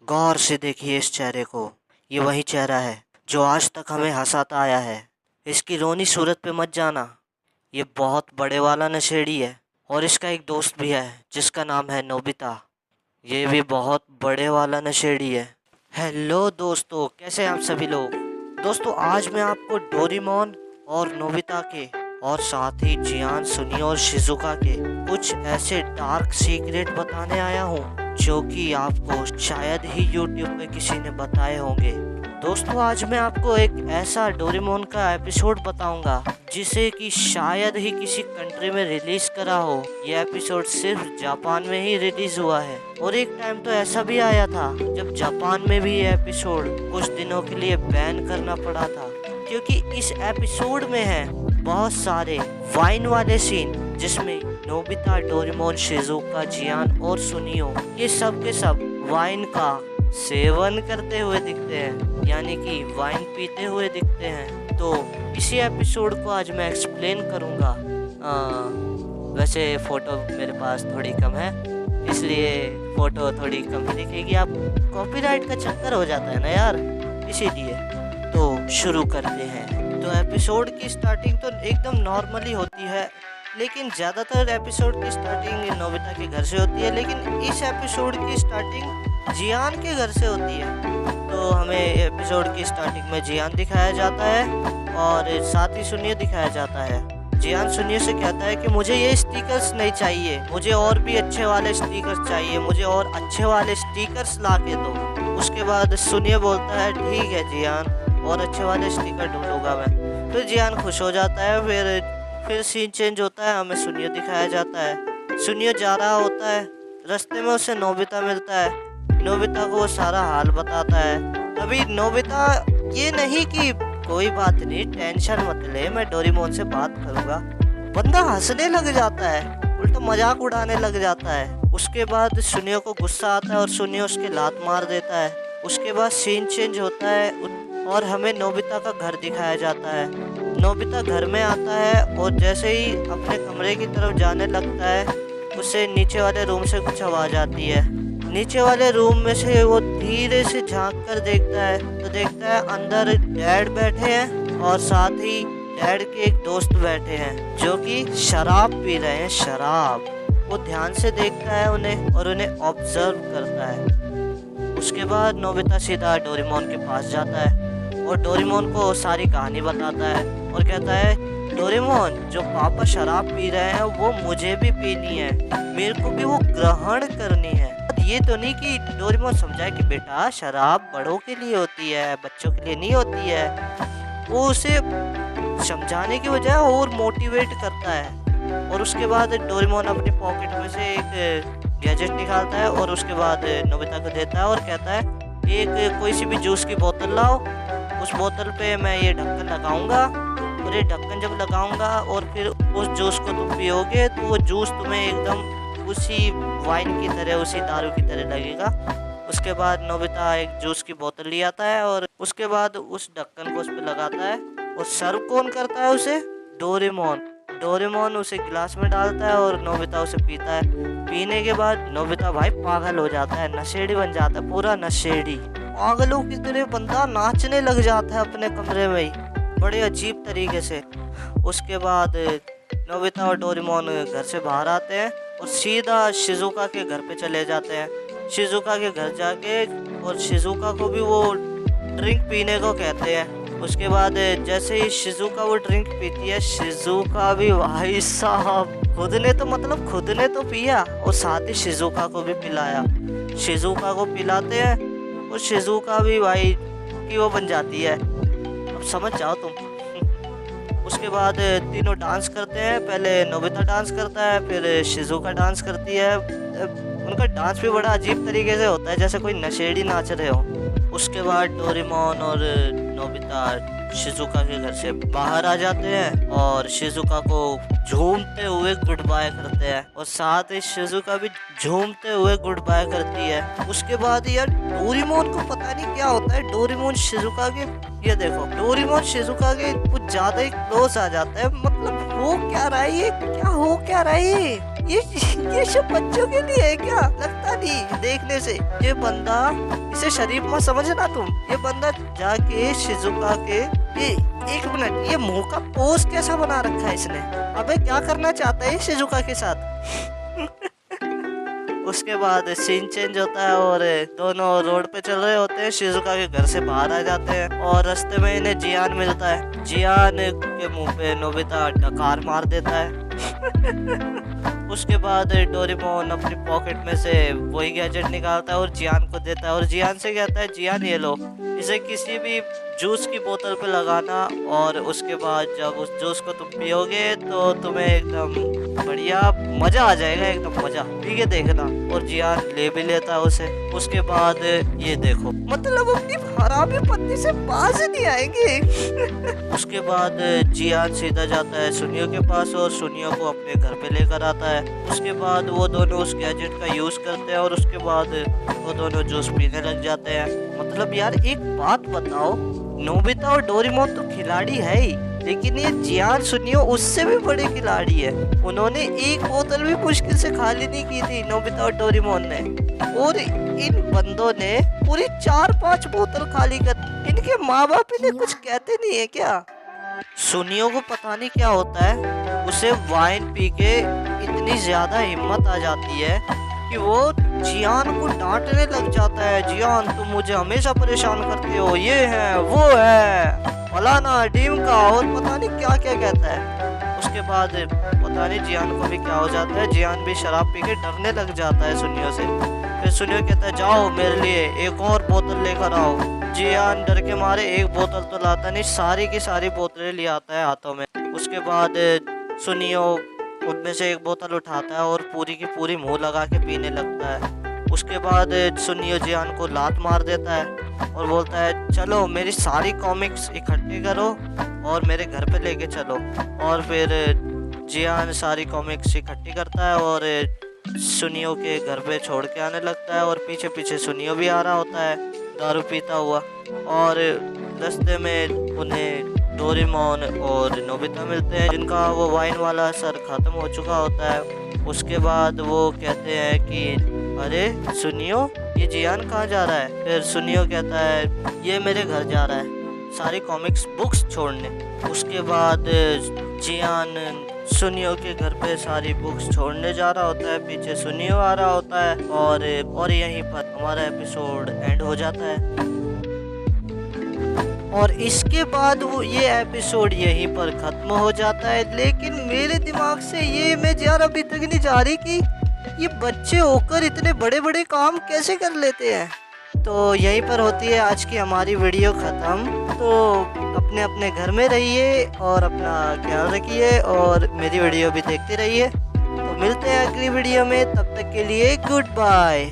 गौर से देखिए इस चेहरे को। ये वही चेहरा है जो आज तक हमें हंसाता आया है। इसकी रोनी सूरत पे मत जाना। ये बहुत बड़े वाला नशेड़ी है और इसका एक दोस्त भी है जिसका नाम है नोबिता। ये भी बहुत बड़े वाला नशेड़ी है। हेलो दोस्तों, कैसे हैं आप सभी लोग। दोस्तों, आज मैं आपको डोरेमोन और नोबिता के और साथ ही जियान, सुनियो और शिजुका के कुछ ऐसे डार्क सीक्रेट बताने आया हूँ जो कि आपको शायद ही यूट्यूब पे किसी ने बताए होंगे। दोस्तों, आज मैं आपको एक ऐसा डोरेमोन का एपिसोड बताऊंगा जिसे कि शायद ही किसी कंट्री में रिलीज करा हो। ये एपिसोड सिर्फ जापान में ही रिलीज हुआ है और एक टाइम तो ऐसा भी आया था जब जापान में भी ये एपिसोड कुछ दिनों के लिए बैन करना पड़ा था, क्योंकि इस एपिसोड में है बहुत सारे वाइन वाले सीन जिसमें नोबिता, डोरेमोन, शिजुका, जियान और सुनियो ये सब के सब वाइन का सेवन करते हुए दिखते हैं, यानी कि वाइन पीते हुए दिखते हैं। तो इसी एपिसोड को आज मैं एक्सप्लेन करूँगा। वैसे फ़ोटो मेरे पास थोड़ी कम है, इसलिए फ़ोटो थोड़ी कम ही दिखेगी। आप कॉपीराइट का चक्कर हो जाता है ना यार, इसीलिए। तो शुरू करते हैं। तो एपिसोड की स्टार्टिंग तो एकदम नॉर्मली होती है, लेकिन ज़्यादातर एपिसोड की स्टार्टिंग नोबिता के घर से होती है, लेकिन इस एपिसोड की स्टार्टिंग जियान के घर से होती है। तो हमें एपिसोड की स्टार्टिंग में जियान दिखाया जाता है और साथ ही सुनियो दिखाया जाता है। जियान सुनियो से कहता है कि मुझे ये स्टिकर्स नहीं चाहिए, मुझे और भी अच्छे वाले स्टिकर्स चाहिए, मुझे और अच्छे वाले स्टिकर्स ला के दो। उसके बाद सुनियो बोलता है ठीक है जियान, और अच्छे वाले स्टिकर ढूंढूंगा मैं। फिर जियान खुश हो जाता है। फिर सीन चेंज होता है, हमें सुनियो दिखाया जाता है। सुनियो जा रहा होता है, रास्ते में उसे नोबिता मिलता है। नोबिता को वो सारा हाल बताता है। अभी नोबिता ये नहीं कि कोई बात नहीं, टेंशन मत ले, मैं डोरेमोन से बात करूंगा। बंदा हंसने लग जाता है, उल्टा मजाक उड़ाने लग जाता है। उसके बाद सुनियो को गुस्सा आता है और सुनियो उसके लात मार देता है। उसके बाद सीन चेंज होता है और हमें नोबिता का घर दिखाया जाता है। नोबिता घर में आता है और जैसे ही अपने कमरे की तरफ जाने लगता है, उसे नीचे वाले रूम से कुछ आवाज़ आती है। नीचे वाले रूम में से वो धीरे से झांक कर देखता है तो देखता है अंदर डैड बैठे हैं और साथ ही डैड के एक दोस्त बैठे हैं जो कि शराब पी रहे हैं, शराब। वो ध्यान से देखता है उन्हें और उन्हें ऑब्जर्व करता है। उसके बाद नोबिता सीधा डोरेमोन के पास जाता है और डोरेमोन को सारी कहानी बताता है और कहता है डोरेमोन, जो पापा शराब पी रहे हैं वो मुझे भी पीनी है, मेरे को भी वो ग्रहण करनी है। ये तो नहीं कि डोरेमोन समझाए कि बेटा शराब बड़ों के लिए होती है, बच्चों के लिए नहीं होती है। वो उसे समझाने की बजाय और मोटिवेट करता है। और उसके बाद डोरेमोन अपने पॉकेट में से एक गैजेट निकालता है और उसके बाद नोबिता को देता है और कहता है एक कोई सी भी जूस की बोतल लाओ, उस बोतल पे मैं ये ढक्कन लगाऊंगा और ये ढक्कन जब लगाऊंगा और फिर उस जूस को तुम पियोगे तो वो जूस तुम्हें एकदम उसी वाइन की तरह, उसी दारू की तरह लगेगा। उसके बाद नोबिता एक जूस की बोतल ले आता है और उसके बाद उस ढक्कन को उस पर लगाता है और सर्व कौन करता है उसे? डोरेमोन। डोरेमोन उसे गिलास में डालता है और नोबिता उसे पीता है। पीने के बाद नोबिता भाई पागल हो जाता है, नशेड़ी बन जाता है, पूरा नशेड़ी। पागलों की तरह बंदा नाचने लग जाता है अपने कमरे में ही, बड़े अजीब तरीके से। उसके बाद नोबिता और डोरेमोन घर से बाहर आते हैं और सीधा शिजुका के घर पे चले जाते हैं। शिजुका के घर जाके और शिजुका को भी वो ड्रिंक पीने को कहते हैं। उसके बाद जैसे ही शिजुका वो ड्रिंक पीती है, शिजुका भी भाई साहब खुद ने तो पिया और साथ ही शिजुका को भी पिलाया। शिजुका को पिलाते हैं और शिजुका भी भाई की वो बन जाती है, अब समझ जाओ तुम। उसके बाद तीनों डांस करते हैं। पहले नोबिता डांस करता है, फिर शिजुका डांस करती है। उनका डांस भी बड़ा अजीब तरीके से होता है, जैसे कोई नशेड़ी नाच रहे हो। उसके बाद डोरेमोन और नोबिता शिजुका के घर से बाहर आ जाते हैं और शिजुका को झूमते हुए गुड बाय करते हैं और साथ ही शिजुका भी झूमते हुए गुड बाय करती है। उसके बाद यार डोरेमोन को पता नहीं क्या होता है, डोरेमोन शिजुका के, ये देखो डोरेमोन शिजुका के कुछ ज्यादा ही क्लोज आ जाता है। मतलब हो क्या रहा है ये, क्या हो क्या रहा है ये? ये सब बच्चों के लिए है क्या? लगता नहीं देखने से। ये बंदा, इसे शरीफ मत समझना तुम। ये बंदा जाके शिजुका के, ये एक मिनट, ये मुंह का पोज कैसा बना रखा है इसने? अबे क्या करना चाहता है शिजुका के साथ? उसके बाद सीन चेंज होता है और दोनों रोड पे चल रहे होते हैं। शिजुका के घर से बाहर आ जाते हैं और रास्ते में इन्हें जियान मिलता है। जियान के मुंह पे नोबिता डकार मार देता है। उसके बाद डोरेमोन अपनी पॉकेट में से वही गैजेट निकालता है और जियान को देता है और जियान से कहता है, जियान ये लो, इसे किसी भी जूस की बोतल पे लगाना और उसके बाद जब उस जूस को तुम पियोगे तो तुम्हें एकदम बढ़िया मजा आ जाएगा, एकदम मजा, पी के देखना। और जियान ले भी लेता है उसे। उसके बाद ये देखो, मतलब अपनी हरामी पत्नी से बाज नहीं आएंगे। उसके बाद जियान सीधा जाता है सुनियो के पास और सुनियो को अपने घर पे लेकर आता है। उसके बाद वो दोनों उस गैजेट का यूज करते हैं और उसके बाद वो दोनों जूस पीने लग जाते हैं। मतलब यार एक बात बताओ, नोबिता और डोरेमोन तो खिलाड़ी है ही, लेकिन ये जियान सुनियो उससे भी बड़े खिलाड़ी है। उन्होंने एक बोतल भी मुश्किल से खाली नहीं की थी नोबिता और डोरेमोन ने, और इन बंदों ने पूरी 4-5 बोतल खाली कर। इनके माँ बाप इन्हें कुछ कहते नहीं है क्या? सुनियो को पता नहीं क्या होता है, उसे वाइन पी के इतनी ज्यादा हिम्मत आ जाती है कि वो जियान को डांटने लग जाता है। जियान तुम मुझे हमेशा परेशान करते हो, ये है वो है फलाना टीम का, और पता नहीं क्या क्या कहता है। उसके बाद पता नहीं जियान को भी क्या हो जाता है, जियान भी शराब पी के डरने लग जाता है सुनियो से। फिर सुनियो कहता है, जाओ मेरे लिए एक और बोतल लेकर आओ। जियान डर के मारे एक बोतल तो लाता नहीं, सारी की सारी बोतलें ले आता है हाथों में। उसके बाद सुनियो उनमें से एक बोतल उठाता है और पूरी की पूरी मुंह लगा के पीने लगता है। उसके बाद सुनियो जियान को लात मार देता है और बोलता है, चलो मेरी सारी कॉमिक्स इकट्ठी करो और मेरे घर पे लेके चलो। और फिर जियान सारी कॉमिक्स इकट्ठी करता है और सुनियो के घर पे छोड़ के आने लगता है और पीछे पीछे सुनियो भी आ रहा होता है दारू पीता हुआ। और रास्ते में उन्हें डोरेमोन और नोबिता मिलते हैं, जिनका वो वाइन वाला असर ख़त्म हो चुका होता है। उसके बाद वो कहते हैं कि अरे सुनियो, ये जियान कहाँ जा रहा है? फिर सुनियो कहता है, ये मेरे घर जा रहा है सारी कॉमिक्स बुक्स छोड़ने। उसके बाद जियान सुनियो के घर पे सारी बुक्स छोड़ने जा रहा होता है, पीछे सुनियो आ रहा होता है और यहीं पर हमारा एपिसोड एंड हो जाता है। और इसके बाद वो ये एपिसोड यहीं पर ख़त्म हो जाता है। लेकिन मेरे दिमाग से ये इमेज यार अभी तक नहीं जा रही कि ये बच्चे होकर इतने बड़े बड़े काम कैसे कर लेते हैं। तो यहीं पर होती है आज की हमारी वीडियो ख़त्म। तो अपने अपने घर में रहिए और अपना ख्याल रखिए और मेरी वीडियो भी देखते रहिए। तो मिलते हैं अगली वीडियो में, तब तक के लिए गुड बाय।